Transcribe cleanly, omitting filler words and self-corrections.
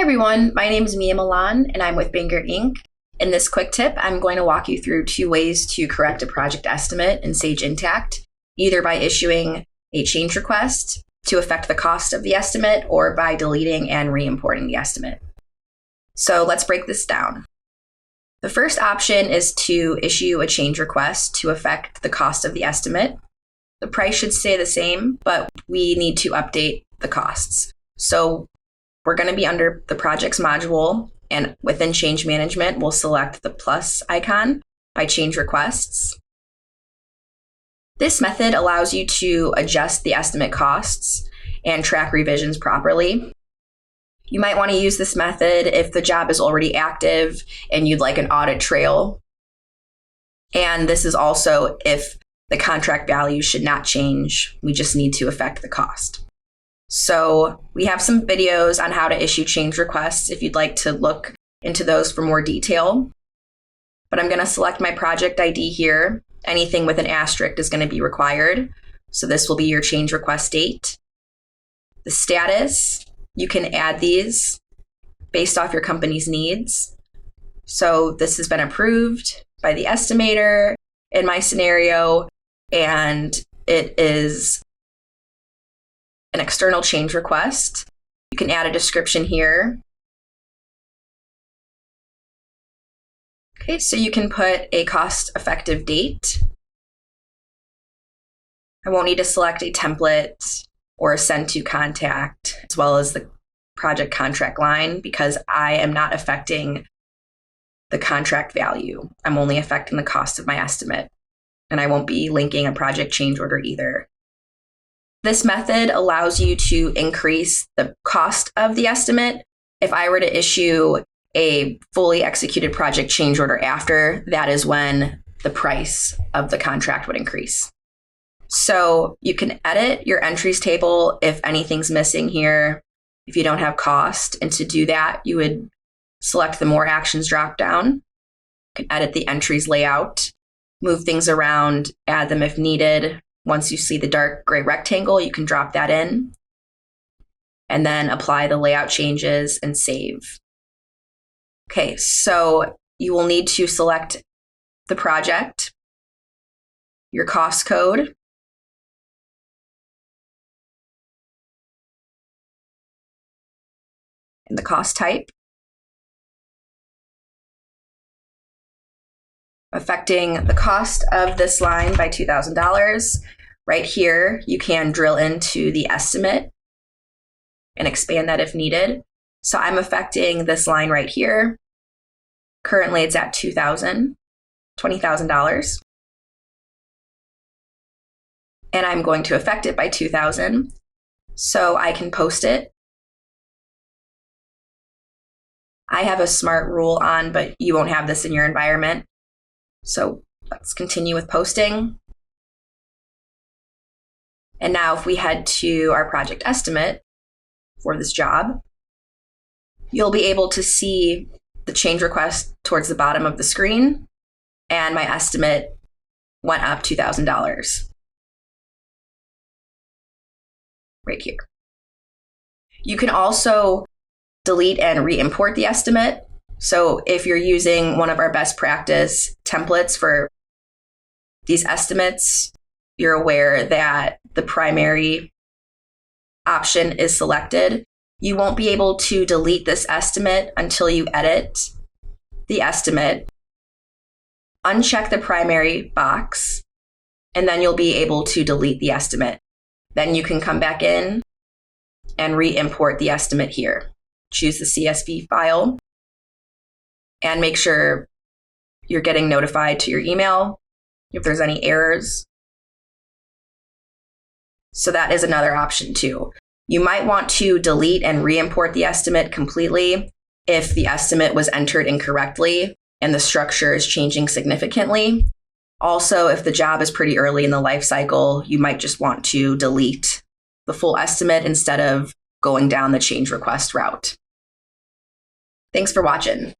everyone, my name is Mia Milan and I'm with Banger Inc. In this quick tip, I'm going to walk you through 2 ways to correct a project estimate in Sage Intacct, either by issuing a change request to affect the cost of the estimate or by deleting and re-importing the estimate. So let's break this down. The first option is to issue a change request to affect the cost of the estimate. The price should stay the same, but we need to update the costs. So we're going to be under the projects module, and within change management, we'll select the plus icon by change requests. This method allows you to adjust the estimate costs and track revisions properly. You might want to use this method if the job is already active and you'd like an audit trail. And this is also if the contract value should not change. We just need to affect the cost. So we have some videos on how to issue change requests if you'd like to look into those for more detail. But I'm going to select my project ID here. Anything with an asterisk is going to be required. So this will be your change request date. The status, you can add these based off your company's needs. So this has been approved by the estimator in my scenario, and it is an external change request. You can add a description here. Okay, so you can put a cost-effective date. I won't need to select a template or a send to contact, as well as the project contract line, because I am not affecting the contract value. I'm only affecting the cost of my estimate, and I won't be linking a project change order either. This method allows you to increase the cost of the estimate. If I were to issue a fully executed project change order after, that is when the price of the contract would increase. So you can edit your entries table if anything's missing here, if you don't have cost. And to do that, you would select the More Actions dropdown. You can edit the entries layout, move things around, add them if needed. Once you see the dark gray rectangle, you can drop that in and then apply the layout changes and save. Okay, so you will need to select the project, your cost code, and the cost type. Affecting the cost of this line by $2,000. Right here, you can drill into the estimate and expand that if needed. So I'm affecting this line right here. Currently, it's at $20,000. And I'm going to affect it by $2,000. So I can post it. I have a smart rule on, but you won't have this in your environment. So let's continue with posting. And now if we head to our project estimate for this job, you'll be able to see the change request towards the bottom of the screen, and my estimate went up $2,000 right here. You can also delete and re-import the estimate. So if you're using one of our best practice templates for these estimates, you're aware that the primary option is selected. You won't be able to delete this estimate until you edit the estimate, uncheck the primary box, and then you'll be able to delete the estimate. Then you can come back in and re-import the estimate here. Choose the CSV file and make sure you're getting notified to your email if there's any errors. So that is another option too. You might want to delete and re-import the estimate completely if the estimate was entered incorrectly and the structure is changing significantly. Also, if the job is pretty early in the life cycle, you might just want to delete the full estimate instead of going down the change request route. Thanks for watching.